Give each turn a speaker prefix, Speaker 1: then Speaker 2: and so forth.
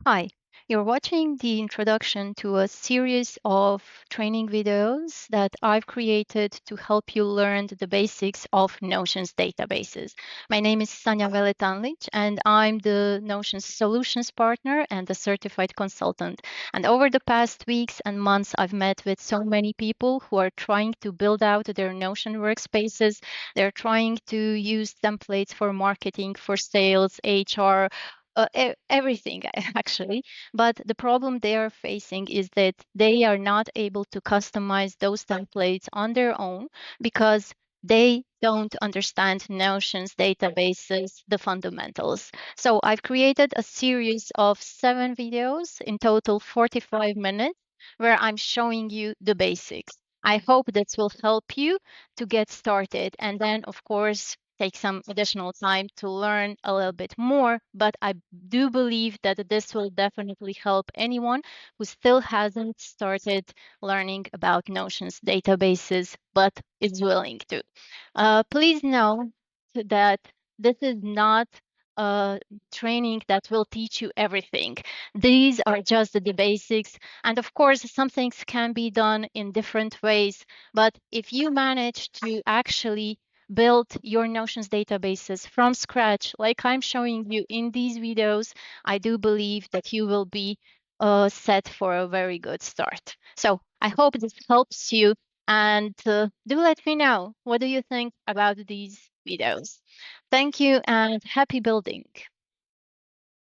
Speaker 1: Hi, you're watching the introduction to a series of training videos that I've created to help you learn the basics of Notion's databases. My name is Sanja Veletanlic, and I'm the Notion's solutions partner and a certified consultant. And over the past weeks and months, I've met with so many people who are trying to build out their Notion workspaces. They're trying to use templates for marketing, for sales, HR, everything actually. But the problem they are facing is that they are not able to customize those templates on their own because they don't understand Notion's databases, the fundamentals. So I've created a series of 7 videos, in total 45 minutes, where I'm showing you the basics. I hope this will help you to get started. And then, of course, take some additional time to learn a little bit more. But I do believe that this will definitely help anyone who still hasn't started learning about Notion's databases, but is willing to. Please know that this is not a training that will teach you everything. These are just the basics. And of course, some things can be done in different ways. But if you manage to actually build your Notions databases from scratch, like I'm showing you in these videos, I do believe that you will be set for a very good start. So I hope this helps you, and do let me know, what do you think about these videos? Thank you and happy building.